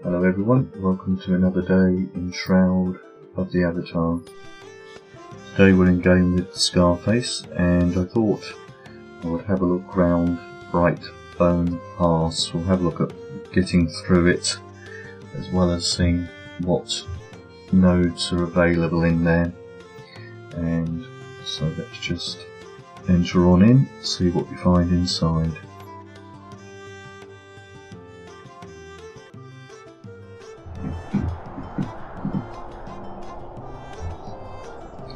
Hello everyone, welcome to another day in Shroud of the Avatar. Today we're in game with Scarface, and I thought I would have a look round Brightbone Pass. We'll have a look at getting through it, as well as seeing what nodes are available in there. And so let's just enter on in, see what we find inside.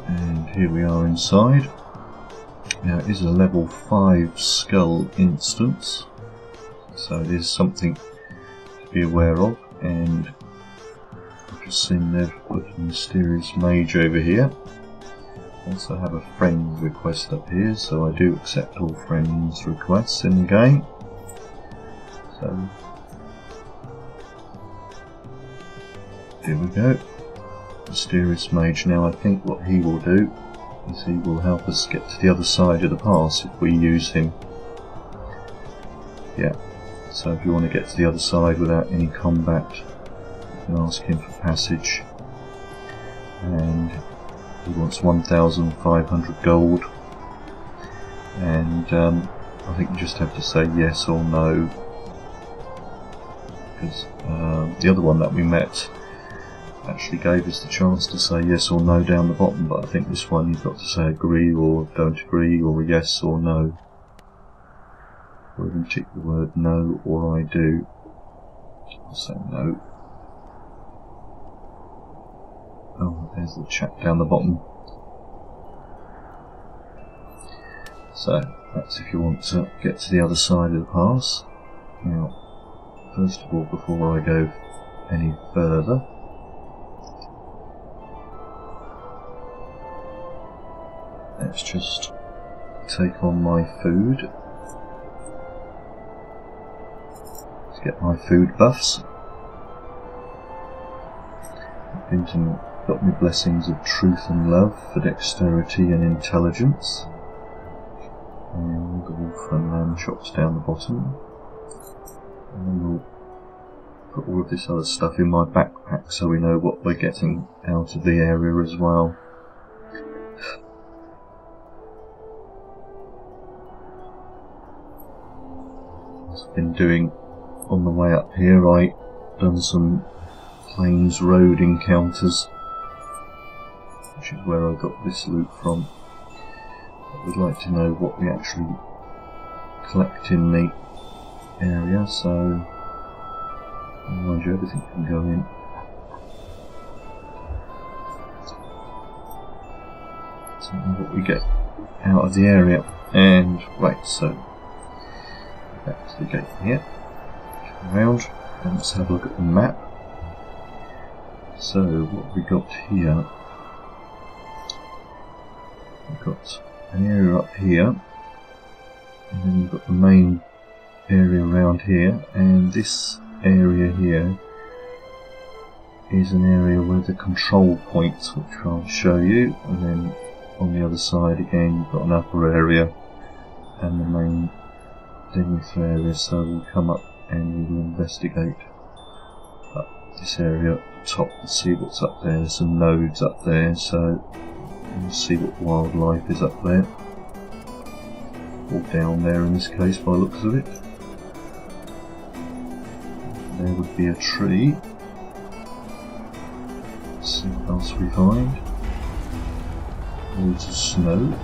And here we are inside. Now it is a level 5 skull instance, so it is something to be aware of. And I've just seen they've put a mysterious mage over here. Also have a friend request up here, so I do accept all friends requests in the game. So here we go. Mysterious mage. Now I think what he will do is he will help us get to the other side of the pass if we use him. Yeah, so if you want to get to the other side without any combat, you can ask him for passage. And he wants 1,500 gold, and I think you just have to say yes or no, because the other one that we met actually gave us the chance to say yes or no down the bottom, but I think this one you've got to say agree or don't agree, or yes or no, or even tick the word no or I do. I'll say no. Oh, there's the chat down the bottom. So that's if you want to get to the other side of the pass. Now, first of all, before I go any further, let's just take on my food. Let's get my food buffs. Got me blessings of truth and love for dexterity and intelligence. And the wolf and lamb chops down the bottom. And then we'll put all of this other stuff in my backpack so we know what we're getting out of the area as well. I've been doing on the way up here, I done some plains road encounters, which is where I got this loot from. I would like to know what we actually collect in the area, so mind you, everything can go in. So what we get out of the area. And right, so back to the gate here, around, and let's have a look at the map. So what have we got here? We've got an area up here, and then we've got the main area around here, and this area here is an area where the control points, which I'll show you, and then on the other side again you've got an upper area and the main Dennis area, so we'll come up and we'll investigate up this area at the top and see what's up there. There's some nodes up there, so we'll see what wildlife is up there, or down there in this case by the looks of it. There would be a tree. Let's see what else we find. Loads of snow.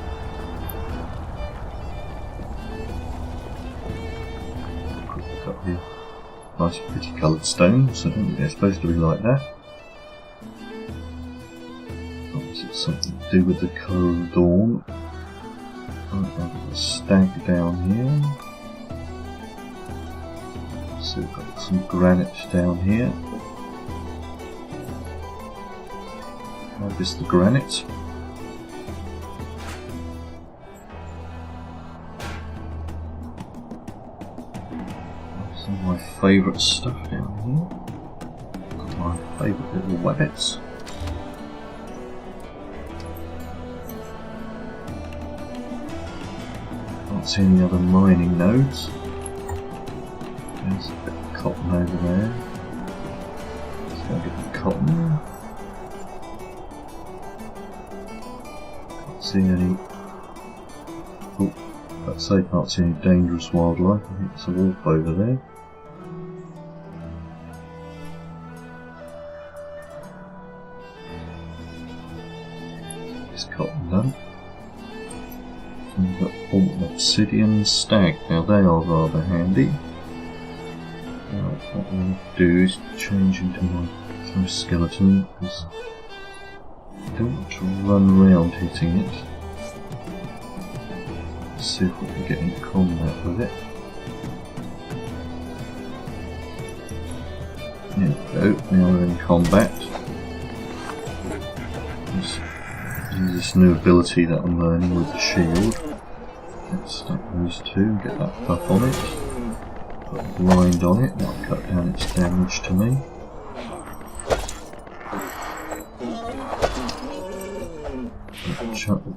Quick look up here. Nice pretty coloured stones. I don't think they're supposed to be like that. Is it something to do with the colour of dawn? Right, I've got a stag down here. So we've got some granite down here. Harvest the granite. Some of my favourite stuff down here. Got my favourite little wabbits. Can't see any other mining nodes. There's a bit of cotton over there. Go get the cotton. Can't see any. Oh, let's say can't see any dangerous wildlife. I think it's a wolf over there. This cotton done. And we've got an obsidian stag. Now they are rather handy. Now what I'm going to do is change into my skeleton because I don't want to run around hitting it. Let's see if we can get into combat with it. There we go, now we're in combat. Let's use this new ability that I'm learning with the shield. Let's stack those two and get that buff on it. Put a blind on it, that'll cut down its damage to me.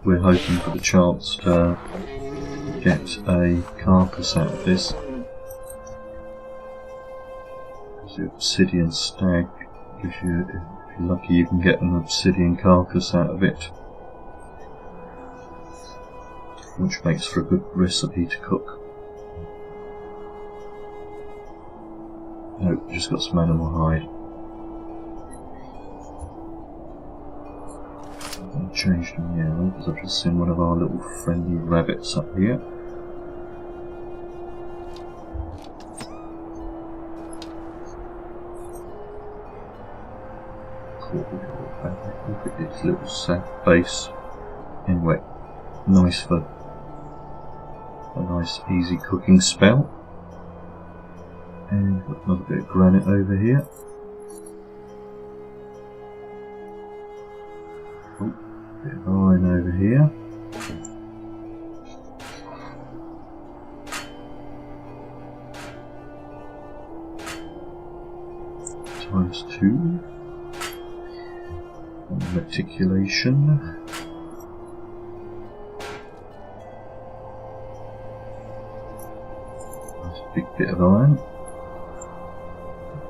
We're hoping for the chance to get a carcass out of this. The obsidian stag gives you, if you're lucky, you can get an obsidian carcass out of it, which makes for a good recipe to cook. Nope, just got some animal hide. I'm going to change to meow because I've just seen one of our little friendly rabbits up here. Look at its little sad face. Anyway, nice for a nice easy cooking spell. And we've got another bit of granite over here. Oh, bit of iron over here. Times 2. And reticulation. Nice big bit of iron.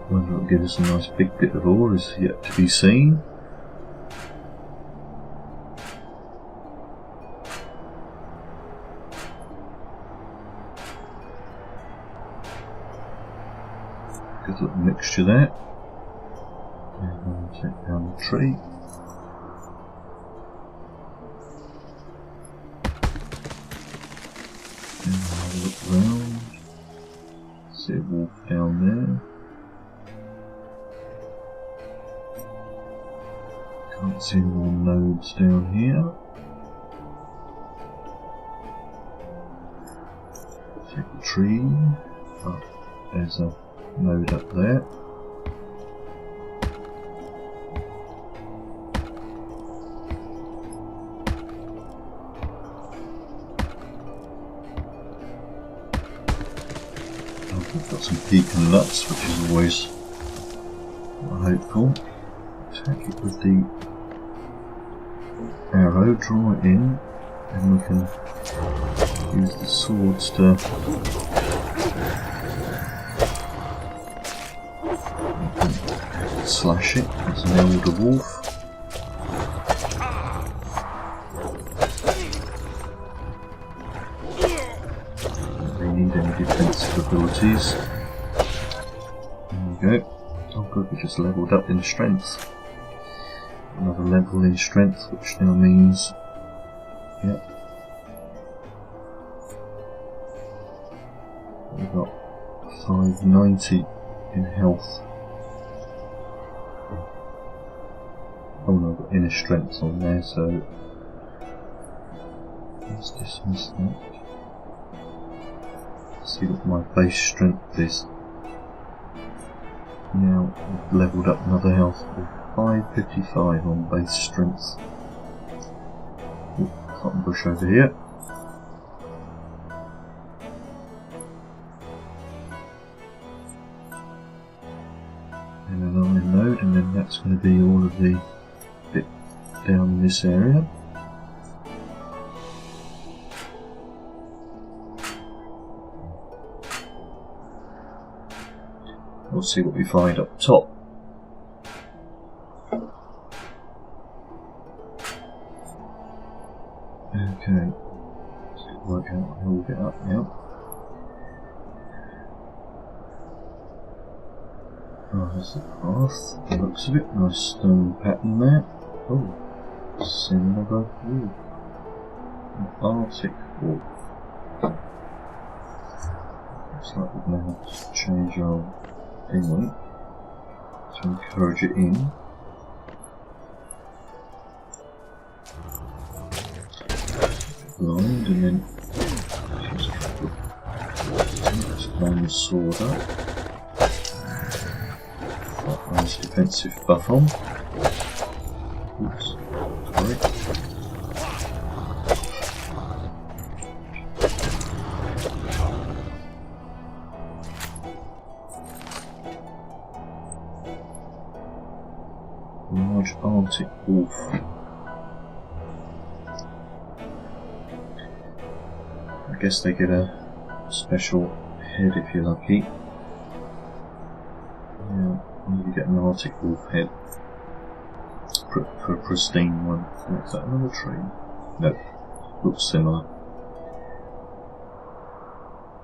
Whether it'll give us a nice big bit of ore is yet to be seen. Good little mixture there. And we'll take down the tree. And I'll look round. See a wolf down there. Can't see any more nodes down here. Take the tree. Oh, there's a node up there. We've got some pecan nuts, which is always hopeful. Attack it with the arrow, draw it in, and we can use the swords to slash it. That's an elder wolf. Defensive abilities. There we go. Oh good, we just leveled up in strength. Another level in strength, which now means, yeah, we've got 590 in health. Oh no, I've got inner strength on there, so let's dismiss that. See what my base strength is. Now we've levelled up another health of 555 on base strength. Ooh, cotton bush over here. And an iron node, and then that's going to be all of the bit down in this area. We'll see what we find up top. Oh, there's the path. It looks a bit nice stone pattern there. Oh, it's another wolf. An Arctic wolf. Looks like we're going to have to change our thingy to encourage it in. Blind, and then just line the sword up. Got a nice defensive buff on. Oops, sorry. Large Arctic wolf. I guess they get a special head if you're lucky. Yeah, you get an Arctic wolf head for a pristine one. Is that another tree? No, looks similar.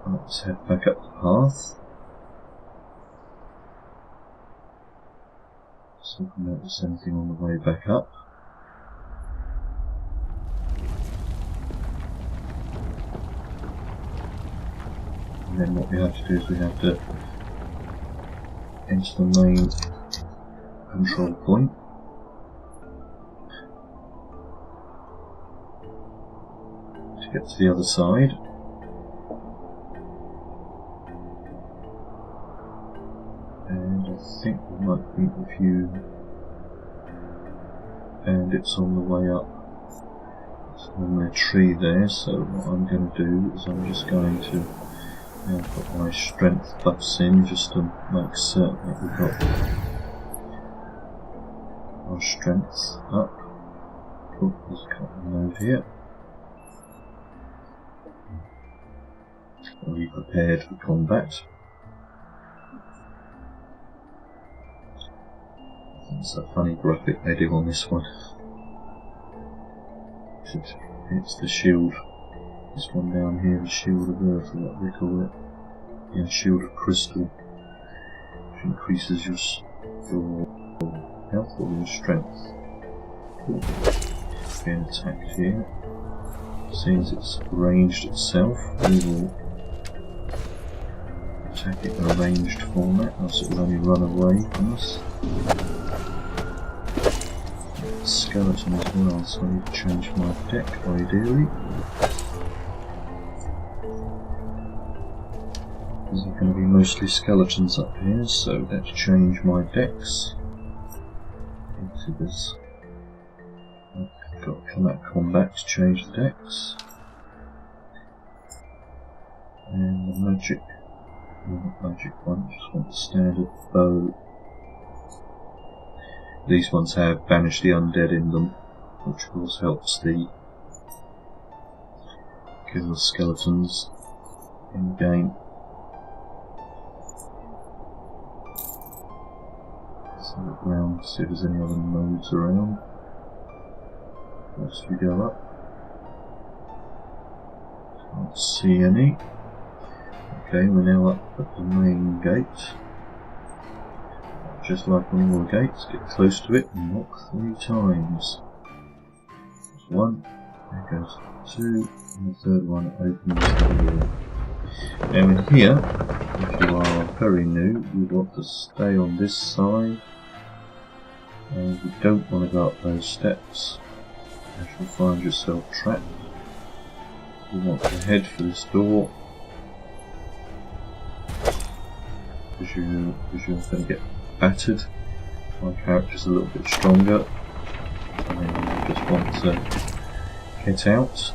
Let's head back up the path. See if we notice anything on the way back up. And then what we have to do is we have to enter the main control point. To get to the other side. And I think there might be a few bandits on the way up. There's normally a tree there, so what I'm going to do is I'm just going to put my strength buffs in just to make certain that we've got our strength up. Oh, there's a couple of those here. Are we prepared for combat? It's a funny graphic they do on this one. It's the shield. This one down here, the shield of earth, or what they call it. Yeah, shield of crystal. Which increases your health or your strength. Cool. Being attacked here. Seeing as it's ranged itself, we will attack it in a ranged format, else it will only run away from us. Skeleton as well, so I need to change my deck ideally. There's going to be mostly skeletons up here, so let's change my decks into this. I've got to come out of combat to change the decks. And the magic, not magic one, just want the standard bow. These ones have Banish the Undead in them, which of course helps the kill the skeletons in the game. Let's look around, see if there's any other modes around. As we go up, can't see any. Okay, we're now up at the main gate. Just like on all the gates, get close to it and knock 3 times. There's 1, there goes 2, and the third one opens the door. Now in here, if you are very new, you want to stay on this side, and you don't want to go up those steps, as you'll find yourself trapped. You want to head for this door, because you're going to get battered. My character's a little bit stronger, and then you just want to get out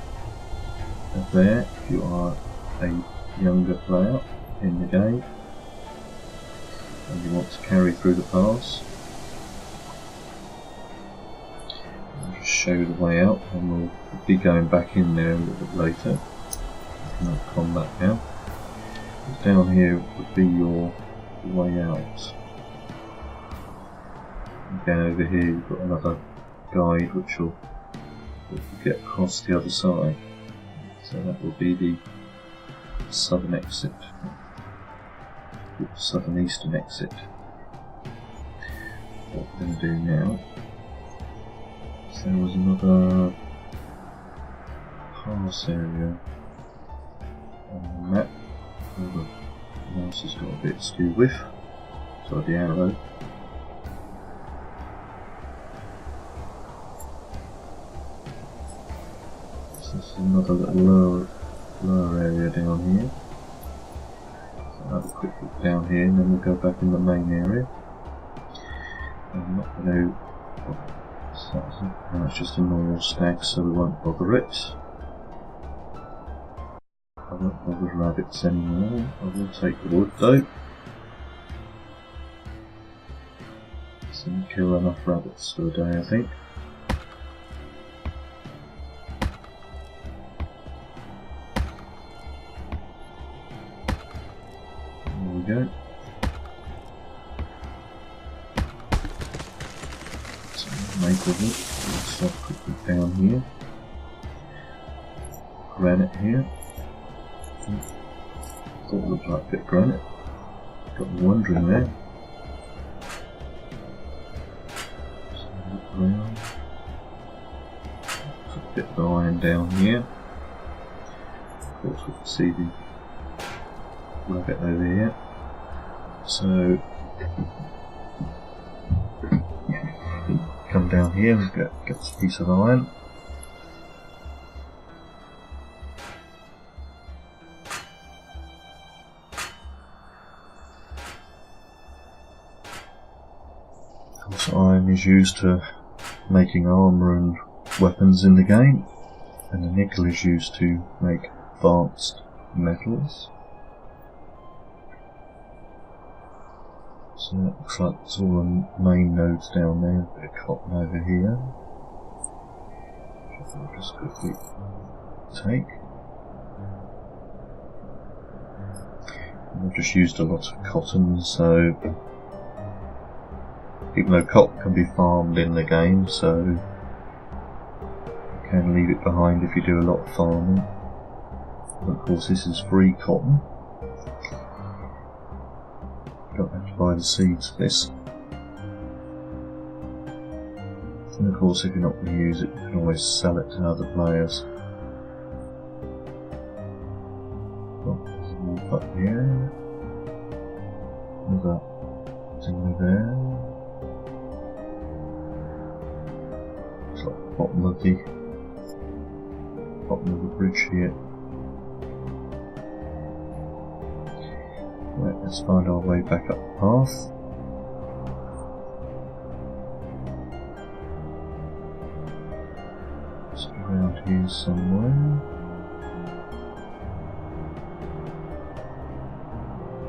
of there if you are a younger player in the game and you want to carry through the pass. I'll just show you the way out, and we'll be going back in there a little bit later. No combat now. Down here would be your way out. Again, over here you've got another guide which will get across the other side. So that will be the southern exit, the southern eastern exit. what we're going to do now. So there was another pass area on the map. The mouse has got a bit skew with, so the arrow. So this is another little lower area down here. So I'll have a quick look down here and then we'll go back in the main area. I'm not going to. No, it's just a normal stag, so we won't bother it. I won't bother rabbits anymore. I will take the wood though. So we'll kill enough rabbits for a day, I think. There we go. So maple wood. Let's have a quick look down here. Granite here. Thought it looked like a bit of granite. Got me wondering there. So look around. There's a bit of iron down here. Of course we can see the rabbit over here. So come down here and get this piece of iron. Iron is used to making armour and weapons in the game, and the nickel is used to make advanced metals. So it looks like it's all the main nodes down there, a bit of cotton over here. Which I'll just quickly take. And I've just used a lot of cotton, so even though cotton can be farmed in the game, so you can leave it behind if you do a lot of farming. And of course this is free cotton. You don't have to buy the seeds for this. And of course if you're not going to use it, you can always sell it to other players. Oh, there's a wolf up here. Another thing there. Bottom of the bridge here. Right, let's find our way back up the path. Just around here somewhere.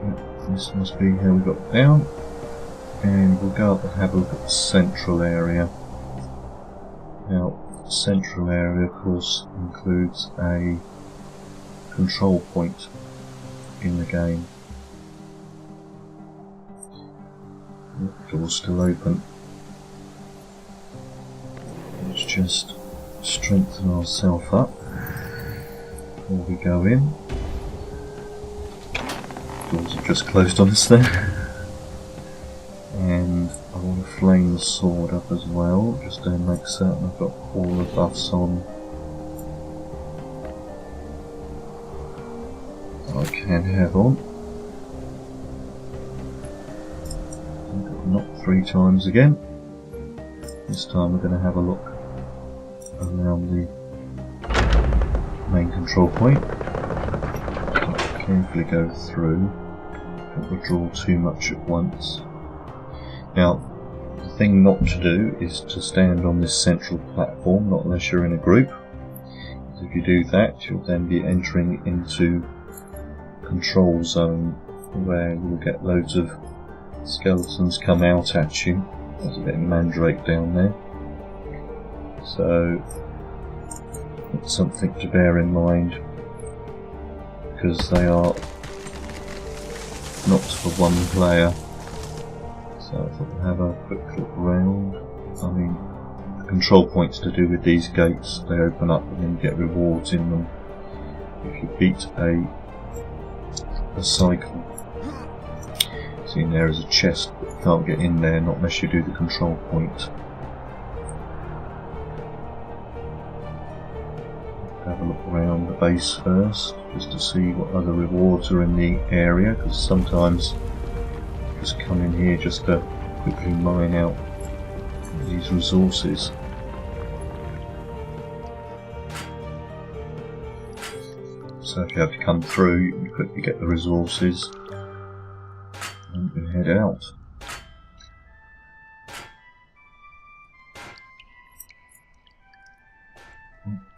Right, this must be how we got down. And we'll go up and have a look at the central area. Now, the central area of course includes a control point in the game. The door's still open. Let's just strengthen ourselves up before we go in. Doors have just closed on us there. And I want to flame the sword up as well, just to make certain I've got all the buffs on that I can have on. Not 3 times again. This time we're going to have a look around the main control point. Carefully go through. Don't withdraw too much at once. Now, the thing not to do is to stand on this central platform, not unless you're in a group. If you do that, you'll then be entering into control zone, where you'll get loads of skeletons come out at you. There's a bit of mandrake down there. So, it's something to bear in mind, because they are not for one player. So I thought we'll have a quick look around. I mean, the control points to do with these gates, they open up and then you get rewards in them if you beat a cycle. See, there is a chest, but you can't get in there not unless you do the control point. Have a look around the base first, just to see what other rewards are in the area, because sometimes just come in here just to quickly mine out these resources. So if you have to come through, you can quickly get the resources and you can head out.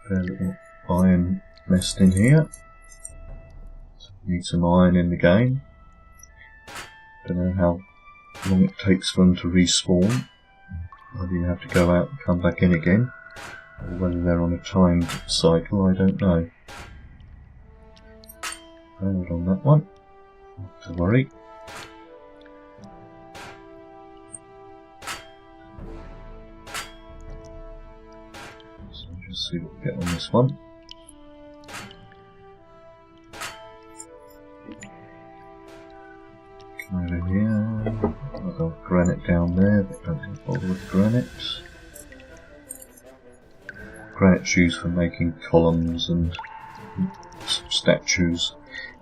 Fair little iron nest in here. So need some iron in the game. Don't know how long it takes for them to respawn. Whether you have to go out and come back in again, or whether they're on a timed cycle, I don't know. Failed on that one. Not to worry. So just see what we get on this one. Come over here. I've got granite down there, but don't bother with granite. Granite's used for making columns and statues,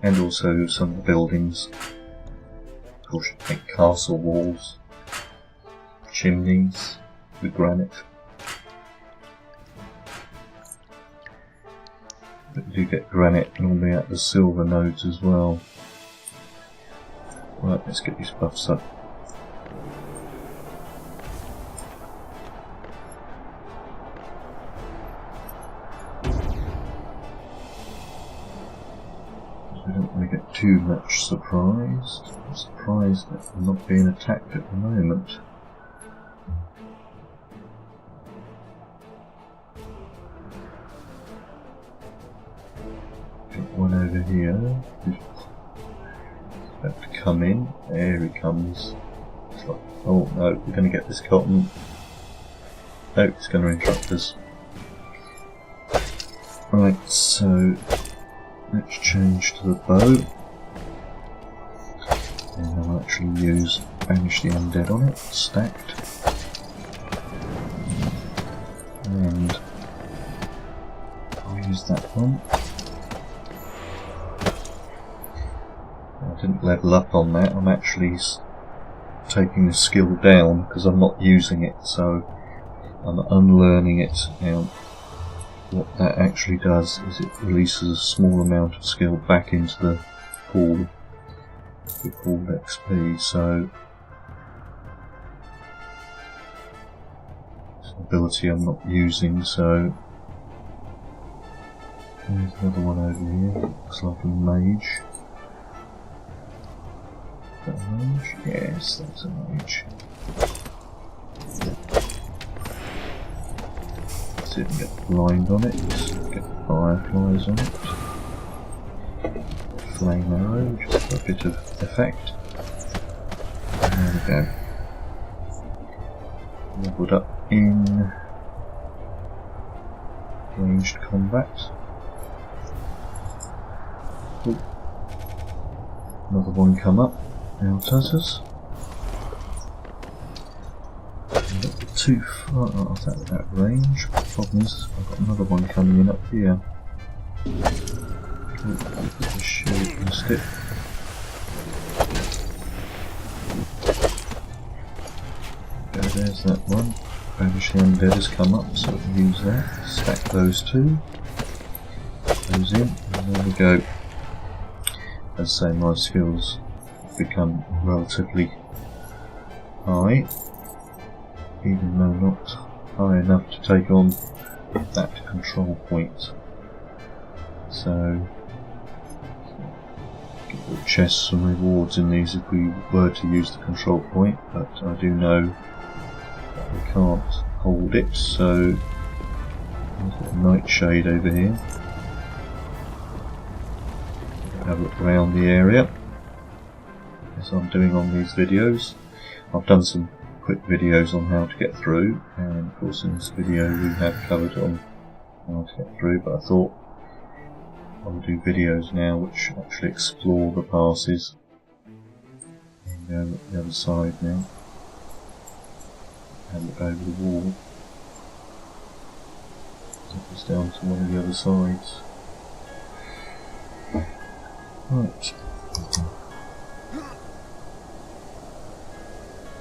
and also some of the buildings. Of course, you can make castle walls, chimneys with granite. But you do get granite normally at the silver nodes as well. Right, let's get these buffs up. We don't want to get too much surprised. I'm surprised that I'm not being attacked at the moment. Got one over here who's about to come in. There he comes. It's like, oh no, we're going to get this cotton. No, it's going to interrupt us. Right, so let's change to the bow, and I'll actually use Banish the Undead on it, stacked, and I'll use that one. I didn't level up on that, I'm actually taking the skill down because I'm not using it, so I'm unlearning it now. What that actually does is it releases a small amount of skill back into the pool, the pooled XP, so it's an ability I'm not using, so there's another one over here, looks like a mage. Is that a mage? Yes, that's a mage. See if we can get blind on it, get fireflies on it. Flame arrow, just for a bit of effect. There we go. Leveled up in ranged combat. Ooh. Another one come up, out at us. Too far off that range. The problem is I've got another one coming in up here. Put the shield missed it. There's that one. Banish the Undead has come up, so we can use that. Stack those two. Those in, and there we go. As I say, my skills become relatively high, even though not high enough to take on that control point. So, get the chests and rewards in these if we were to use the control point, but I do know that we can't hold it, so there's a nightshade over here. Have a look around the area, as I'm doing on these videos. I've done some quick videos on how to get through, and of course in this video we have covered on how to get through, but I thought I'll do videos now which actually explore the passes, and Go the other side now. And look over the wall. Take us down to one of the other sides. Right.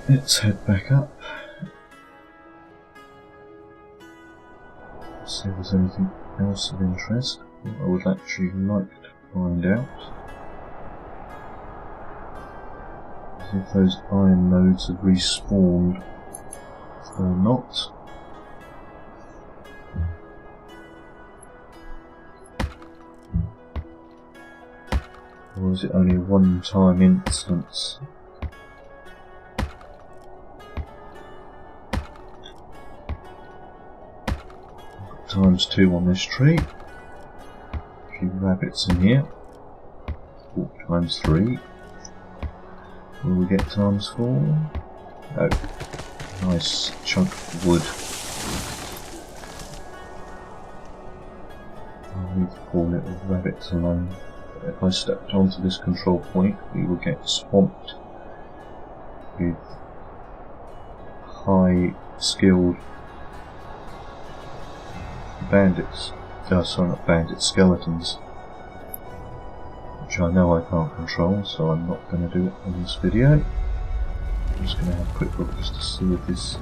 Let's head back up. See if there's anything else of interest that I would actually like to find out. If those iron nodes have respawned or not. Or is it only a one-time instance? ×2 on this tree. A few rabbits in here. 4 × 3. Will we get ×4? No. Nice chunk of wood. I'll leave the poor little rabbits alone. But if I stepped onto this control point, we will get swamped with high skilled bandits. Sorry, not bandits, skeletons. Which I know I can't control, so I'm not going to do it in this video. I'm just going to have a quick look just to see if this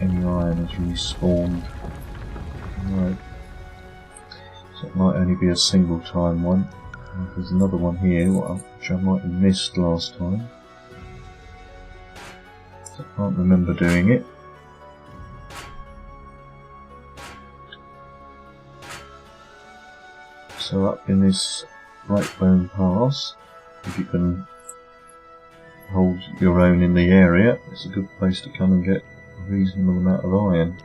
any iron has respawned. No. So it might only be a single time one. There's another one here which I might have missed last time. So I can't remember doing it. So up in this brightbone pass, if you can hold your own in the area, it's a good place to come and get a reasonable amount of iron.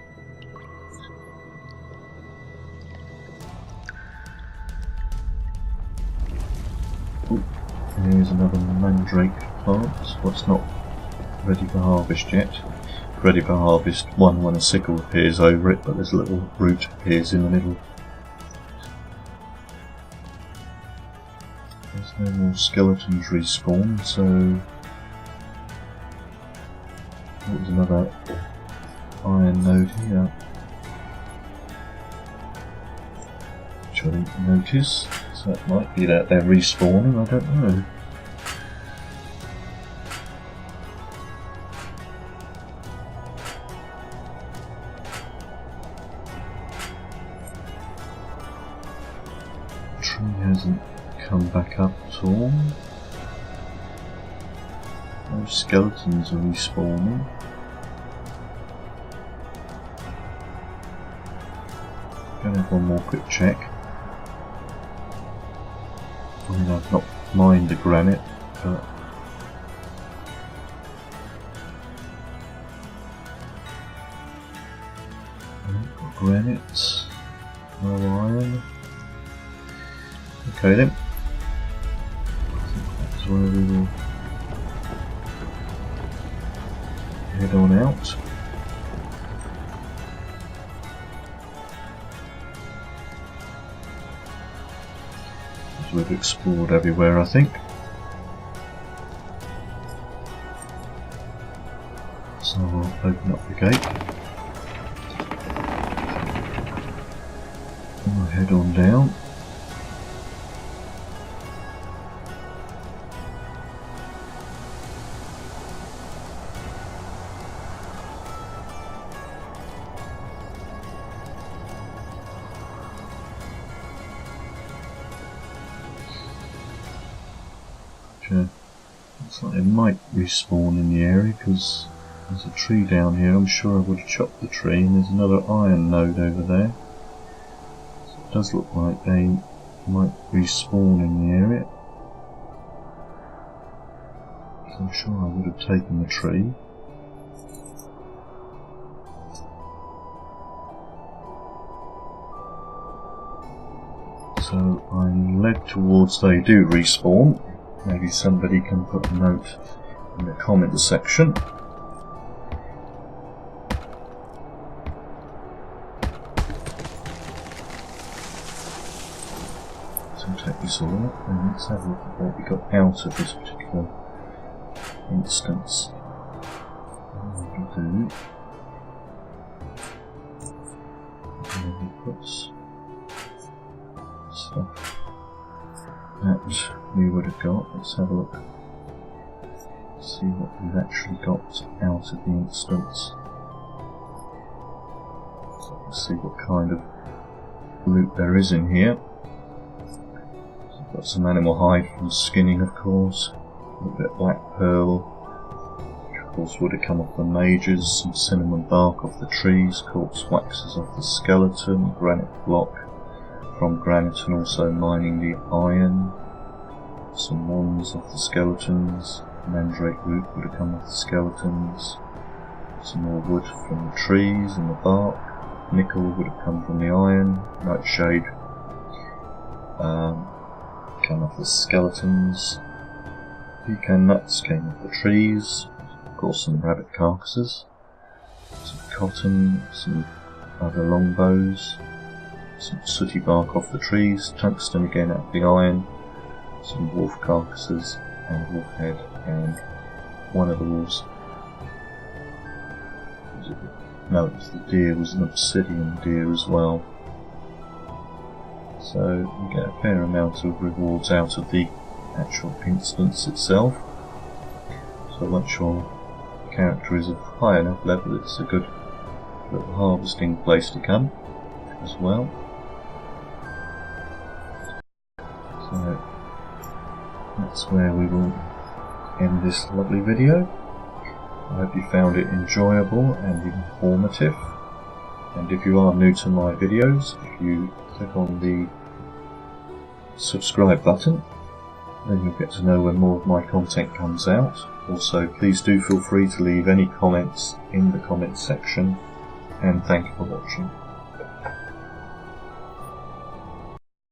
Ooh, here's another mandrake plant. Well, it's not ready for harvest yet. Ready for harvest one when a sickle appears over it, but there's a little root appears in the middle. There's no more skeletons respawn, so there's another iron node here, which I didn't notice, so it might be that they're respawning, I don't know. The tree hasn't come back up at all. Those skeletons are respawning. Gonna have one more quick check. I mean, I've not mined the granite, but got granite, no iron. Okay then. That's where we will head on out. As we've explored everywhere, I think. So I'll open up the gate. And we'll head on down. Looks like it might respawn in the area because there's a tree down here. I'm sure I would have chopped the tree, and there's another iron node over there. So it does look like they might respawn in the area. So I'm sure I would have taken the tree. So I'm led towards they do respawn. Maybe somebody can put a note in the comment section. So take this resoil, and let's have a look at what we got out of this particular instance. What we'll do, and we'll put stuff that we would have got. Let's have a look, see what we've actually got out of the instance. So let's see what kind of loot there is in here. So we've got some animal hide from skinning, of course, a little bit of black pearl, which of course would have come off the mages, some cinnamon bark off the trees, quartz waxes off the skeleton, granite block from granite and also mining the iron, some wands off the skeletons, mandrake root would have come off the skeletons, some more wood from the trees and the bark, nickel would have come from the iron, nightshade came off the skeletons, pecan nuts came off the trees, of course some rabbit carcasses, some cotton, some other longbows, some sooty bark off the trees, tungsten again out of the iron, some wolf carcasses and a wolf head, and one of the wolves, no, it was the deer, was an obsidian deer as well. So you get a fair amount of rewards out of the actual instance itself. So once your character is of high enough level, it's a good little harvesting place to come as well. So that's where we will end this lovely video. I hope you found it enjoyable and informative, and if you are new to my videos, if you click on the subscribe button, then you'll get to know when more of my content comes out. Also, please do feel free to leave any comments in the comments section, and thank you for watching.